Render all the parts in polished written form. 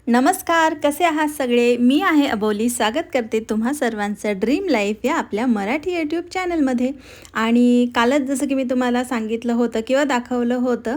नमस्कार, कसे आहात सगळे? मी आहे अबोली. स्वागत करते तुम्हा सर्वांचं ड्रीम लाईफ या आपल्या मराठी यूट्यूब चॅनलमध्ये. आणि कालच जसं की मी तुम्हाला सांगितलं होतं किंवा दाखवलं होतं,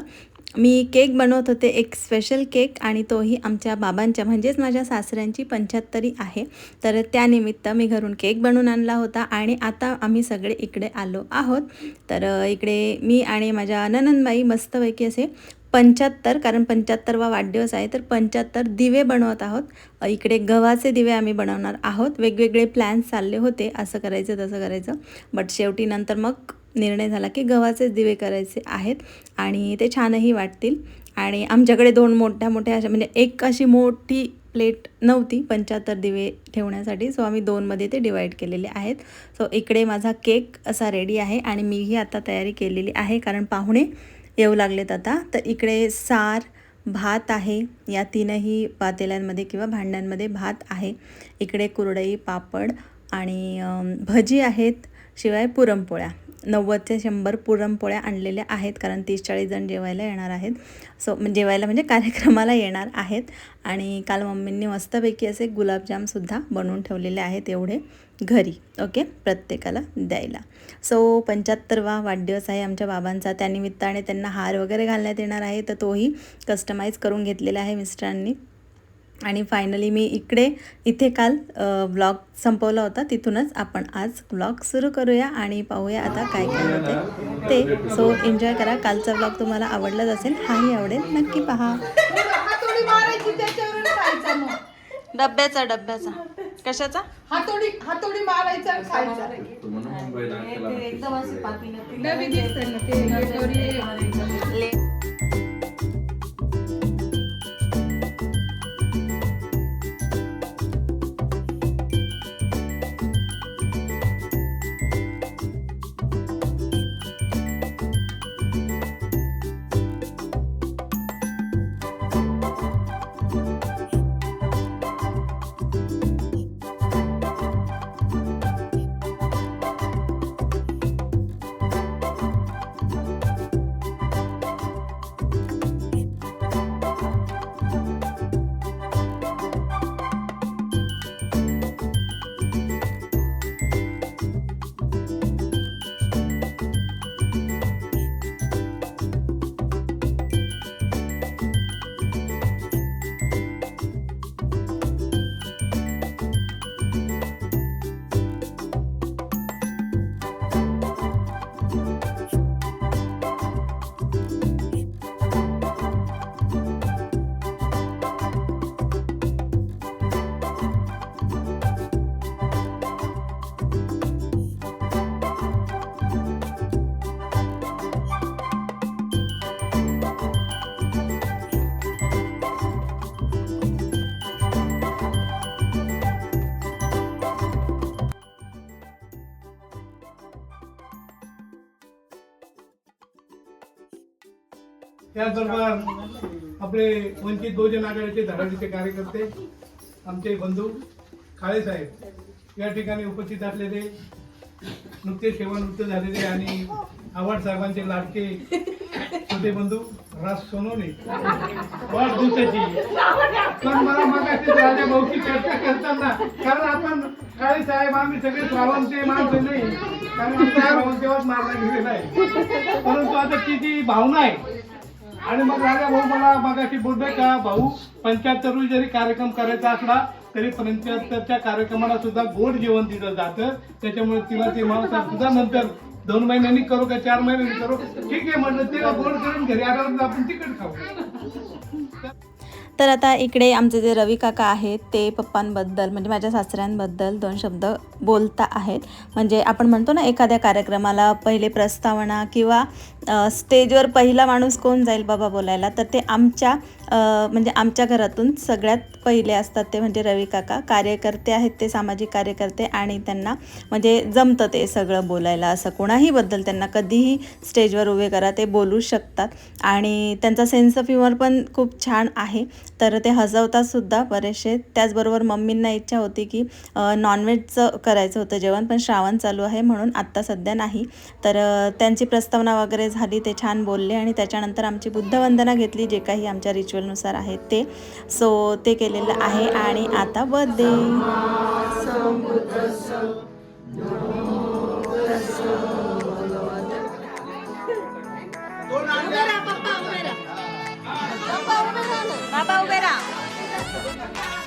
मी केक बनवत होते, एक स्पेशल केक, आणि तोही आमच्या बाबांच्या म्हणजेच माझ्या सासऱ्यांची 75 आहे. तर त्यानिमित्त मी घरून केक बनवून आणला होता आणि आता आम्ही सगळे इकडे आलो आहोत. तर इकडे मी आणि माझ्या ननंदबाई मस्तपैकी असे 75, कारण 75वा वाढदिवस आहे, तर 75 दिवे बनवत आहोत. इकडे गव्हाचे दिवे आम्ही बनवणार आहोत. वेगवेगळे प्लॅन्स चालले होते, असं करायचं तसं करायचं, बट शेवटी नंतर मग निर्णय झाला की गव्हाचेच दिवे करायचे आहेत आणि ते छानही वाटतील. आणि आमच्याकडे 2 मोठ्या अशा, म्हणजे एक अशी मोठी प्लेट नव्हती 75 दिवे ठेवण्यासाठी, सो आम्ही 2मध्ये ते डिवाईड केलेले आहेत. सो इकडे माझा केक असा रेडी आहे आणि मीही आता तयारी केलेली आहे, कारण पाहुणे येऊ लागलेत आता. तर इकडे सार, भात आहे, या 3ही पातेल्यांमध्ये किंवा भांड्यांमध्ये भात आहे. इकडे कुरडई, पापड आणि भजी आहेत, शिवाय पुरणपोळ्या. 90 ते 100 पुरणपोळ्या आणलेल्या आहेत, कारण 30-40 जण जेवायला येणार आहेत. सो जेवायला म्हणजे कार्यक्रमाला येणार आहेत. आणि काल मम्मींनी मस्तपैकी असे गुलाबजामसुद्धा बनवून ठेवलेले आहेत, एवढे घरी, ओके, प्रत्येकाला द्यायला. सो 75वा वाढदिवस आहे आमच्या बाबांचा, त्यानिमित्ताने त्यांना हार वगैरे घालण्यात येणार आहे, तर तोही कस्टमाइज करून घेतलेला आहे मिस्टरांनी. आणि फायनली मी इथे काल व्लॉग संपवला होता, तिथूनच आपण आज व्लॉग सुरू करूया आणि पाहूया आता काय काय होते ते. सो एन्जॉय करा. कालचा व्लॉग तुम्हाला आवडलाच असेल, हाही आवडेल, नक्की पहा. डब्याचा कशाचा? हातोडी मारायचा खायचा. एकदम असे त्याचबरोबर आपले वंचित बहुजन आघाडीचे धडाडीचे कार्यकर्ते, आमचे बंधू काळे साहेब या ठिकाणी उपस्थित असलेले, नुकतेच सेवानिवृत्त झालेले आणि आव्हाड साहेबांचे लाडके छोटे बंधू राज सोनवणे, वाढदिवसाची. पण मला मागाशी राजा भाऊची चर्चा करताना, कारण आपण काळे साहेब आम्ही सगळे श्रावणचे माणसं नाही, कारण आमचा श्रावण तेव्हाच मारला गेलेला आहे, परंतु आता ती जी भावना आहे. आणि मग राजा भाऊ मला मागाशी बोलतोय का, भाऊ 75 जरी कार्यक्रम करायचा असला तरी 75च्या कार्यक्रमाला सुद्धा गोड जेवण दिलं जातं, त्याच्यामुळे तिला ते माणसात सुद्धा नंतर 2 महिन्यांनी करू का 4 महिन्यांनी करू, ठीक आहे म्हटलं, ते गोड करून घरी आल्यावर आपण तिकट खाऊ. तर आता इकडे आमचे जे रवी काका आहेत ते पप्पांबद्दल म्हणजे माझ्या सासऱ्यांबद्दल 2 शब्द बोलता आहेत. म्हणजे आपण म्हणतो ना एखाद्या कार्यक्रमाला पहिले प्रस्तावना किंवा स्टेजवर पहिला माणूस कोण जाईल बाबा बोलायला, तर ते म्हणजे आमच्या घरातून सगळ्यात पहिले असतात ते म्हणजे रवी काका. कार्यकर्ते आहेत ते, सामाजिक कार्यकर्ते, आणि त्यांना म्हणजे जमतं ते सगळं बोलायला. असं कोणाही बद्दल त्यांना कधीही स्टेजवर उभे करा ते बोलू शकतात आणि त्यांचा सेन्स ऑफ ह्युमर पण खूप छान आहे. तर ते हसवतात सुद्धा बरेचसे. त्याचबरोबर मम्मींना इच्छा होती की नॉनव्हेजचं करायचं होतं जेवण, पण श्रावण चालू आहे म्हणून आत्ता सध्या नाही. तर त्यांची प्रस्तावना वगैरे झाली, ते छान बोलले आणि त्याच्यानंतर आमची बुद्धवंदना घेतली, जे काही आमच्या रिच्युअलनुसार आहे ते. सो ते केलेलं आहे आणि आता बर्थडे. बाबा उभे राहा.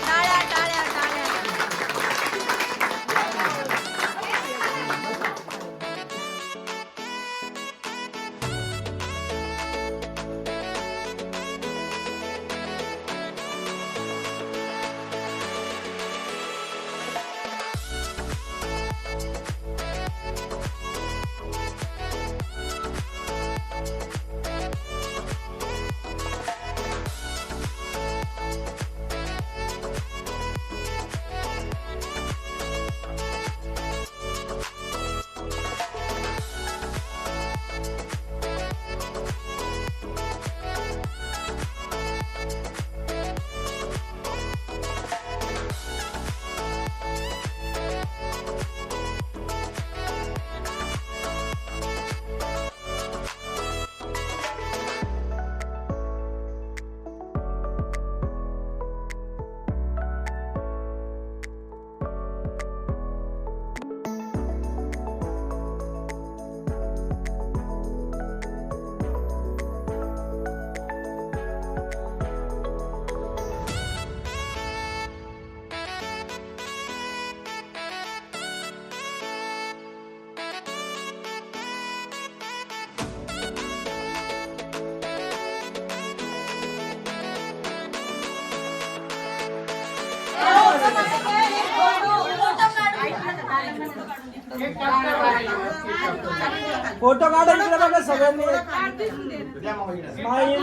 टाळ्या टाळ्या टाळ्या. फोटो काढा इकडे बघा सगळ्यांनी. स्माइल.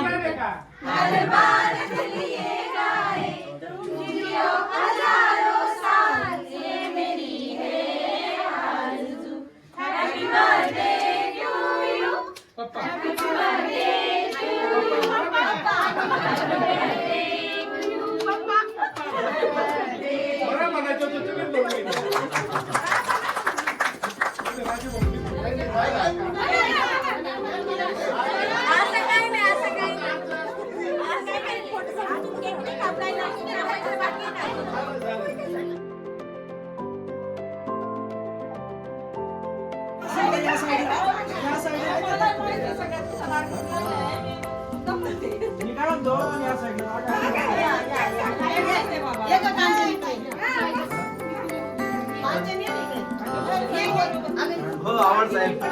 हो आवड साहेब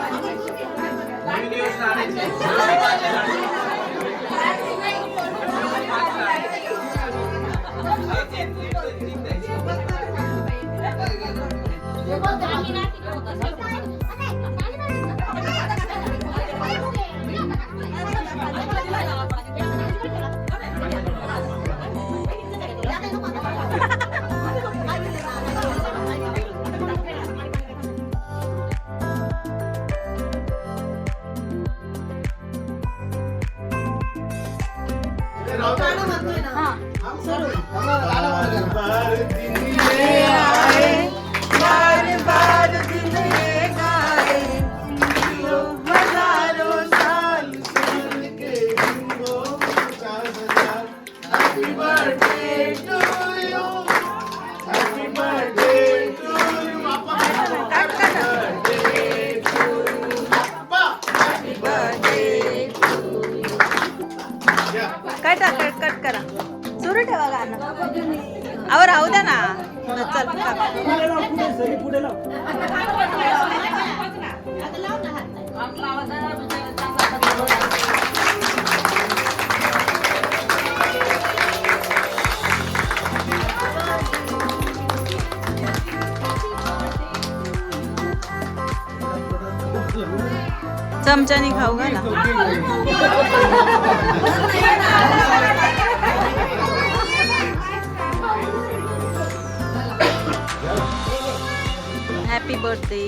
नवीन योजना आणायची. कट करा, सुरू ठेवा गाणं. अहो चमच्याने खाऊ घाला. Happy birthday.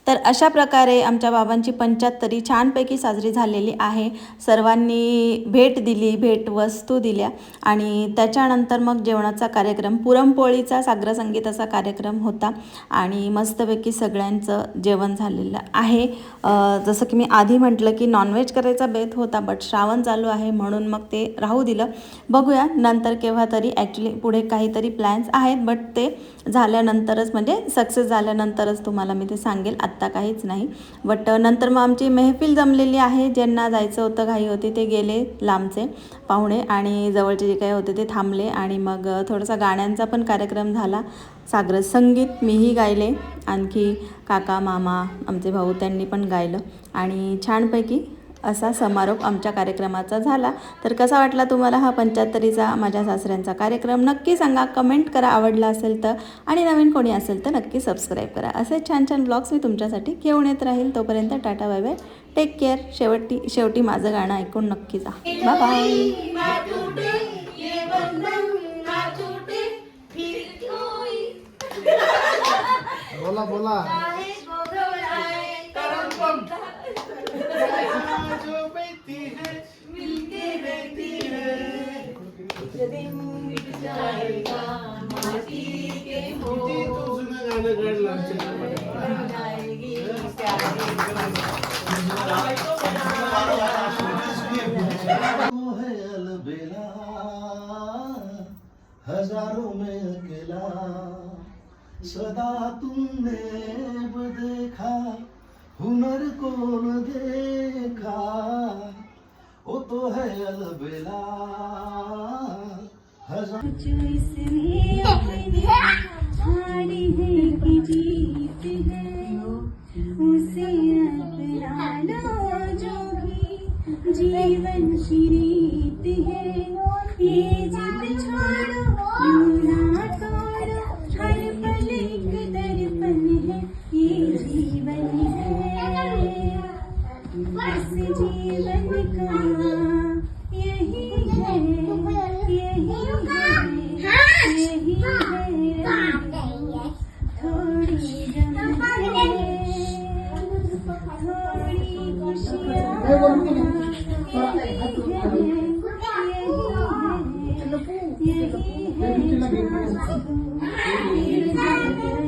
तर अशा प्रकारे आमच्या बाबांची 75 छानपैकी साजरी झालेली आहे. सर्वांनी भेट दिली, भेटवस्तू दिल्या आणि त्याच्यानंतर मग जेवणाचा कार्यक्रम, पुरणपोळीचा साग्र संगीताचा कार्यक्रम होता आणि मस्तपैकी सगळ्यांचं जेवण झालेलं आहे. जसं की मी आधी म्हटलं की नॉनव्हेज करायचा बेत होता, बट श्रावण चालू आहे म्हणून मग ते राहू दिलं. बघूया नंतर केव्हा तरी. ॲक्च्युली पुढे काहीतरी प्लॅन्स आहेत, बट ते झाल्यानंतरच, म्हणजे सक्सेस झाल्यानंतरच तुम्हाला मी ते सांगेल, आत्ता काहीच नाही. बट नंतर मग आमची मेहफिल जमलेली आहे. ज्यांना जायचं होतं, घाई होती, ते गेले लांबचे पाहुणे आणि जवळचे जे काही होते ते थांबले. आणि मग थोडासा गाण्यांचा पण कार्यक्रम झाला, साग्र संगीत मीही गायले, आणखी काका मामा आमचे भाऊ त्यांनी पण गायलं आणि छानपैकी असा समारोप आमच्या कार्यक्रमाचा झाला. तर कसा वाटला तुम्हाला हा 75चा माझ्या सासऱ्यांचा कार्यक्रम नक्की सांगा, कमेंट करा आवडला असेल तर, आणि नवीन कोणी असेल तर नक्की सबस्क्राईब करा. असे छान छान ब्लॉग्स मी तुमच्यासाठी घेऊन येत राहील. तोपर्यंत tata bye bye. Take care. शेवटी माझं गाणं ऐकून नक्की जा. Bye bye. बोला बोला. हजारों में अकेला सदा तुमने देखा हुनर को न देखा वो तो है अलबेला हजार जीवन की रीत है ये जिद छोड़ो यूं तोड़ो हर पल एक दर्पण है ये जीवन है बस जीवन का यही है यही है थोड़ी गम थोड़ी खुशियाँ यही है